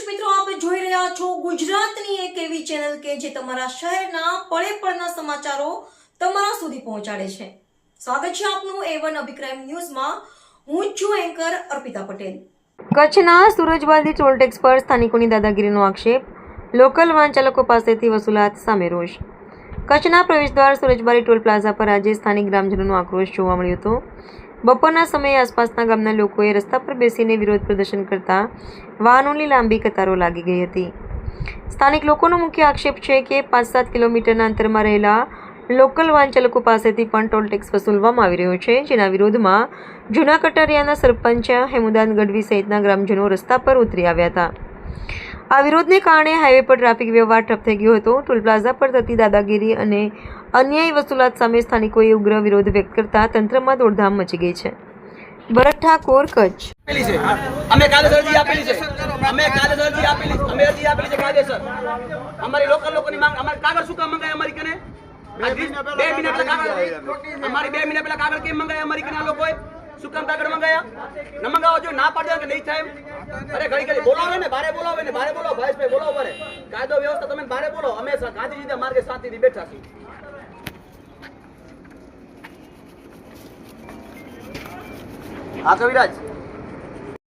દર્શક મિત્રો, આપ જોઈ રહ્યા છો ગુજરાતની એક એવી ચેનલ કે જે તમારા શહેરના પળે પળના સમાચારો તમારા સુધી પહોંચાડે છે. સ્વાગત છે આપનું A1 અભિક્રાઇમ ન્યૂઝમાં. હું છું એન્કર અર્પિતા પટેલ. કચ્છના સુરજવાદી ટોલ ટેક્સ પર સ્થાનિકોની દાદાગીરીનો આક્ષેપ, લોકલ વાહન ચાલકો પાસેથી વસૂલાત સામે રોષ. કચ્છના પ્રવેશદ્વાર સુરજબારી ટોલ પ્લાઝા પર આજે સ્થાનિક ગ્રામજનોનો આક્રોશ જોવા મળ્યો હતો. બપોરના સમયે આસપાસના ગામના લોકોએ રસ્તા પર બેસીને વિરોધ પ્રદર્શન કરતા વાહનોની લાંબી કતારો લાગી ગઈ હતી. સ્થાનિક લોકોનો મુખ્ય આક્ષેપ છે કે 5-7 કિલોમીટરના અંતરમાં રહેલા લોકલ વાહન ચાલકો પાસેથી પણ ટોલ ટેક્સ વસૂલવામાં આવી રહ્યો છે, જેના વિરોધમાં જૂના કટારિયાના સરપંચ હેમુદાન ગઢવી સહિતના ગ્રામજનો રસ્તા પર ઉતરી આવ્યા હતા. આ વિરોધને કારણે હાઈવે પર ટ્રાફિક વ્યવહાર ઠપ થઈ ગયો હતો. ટોલ પ્લાઝા પર થતી દાદાગીરી અને અન્યાયી વસૂલાત સામે સ્થાનિકોએ ઉગ્ર વિરોધ વ્યક્ત કરતા તંત્રમાં દોડધામ મચી ગઈ છે. ભરત ઠાકોર, કચ્છ. અમે કાયદેસર અરજી આપેલી છે. અમે અરજી આપેલી છે કાયદેસર. અમારી લોકલ લોકોની માંગ, અમારે કાગળ શું કામ મંગાય અમારી કને? 2 મહિના પહેલા કાગળ, અમારી 2 મહિના પહેલા કાગળ કેમ મંગાય અમારી કને? આ લોકોએ શું કામ કાગળ મંગાયા? ન મંગાવો જો, ના પાડે કે નહીં થાય એમ. અરે ઘડી બોલાવે ને, બારે બોલાવો ભાઈભાઈ, બોલાવો બારે. કાયદો વ્યવસ્થા તમે બારે બોલો. અમે ગાંધીજી માર્ગે શાંતિથી બેઠા છીએ. હા કવિરાજ.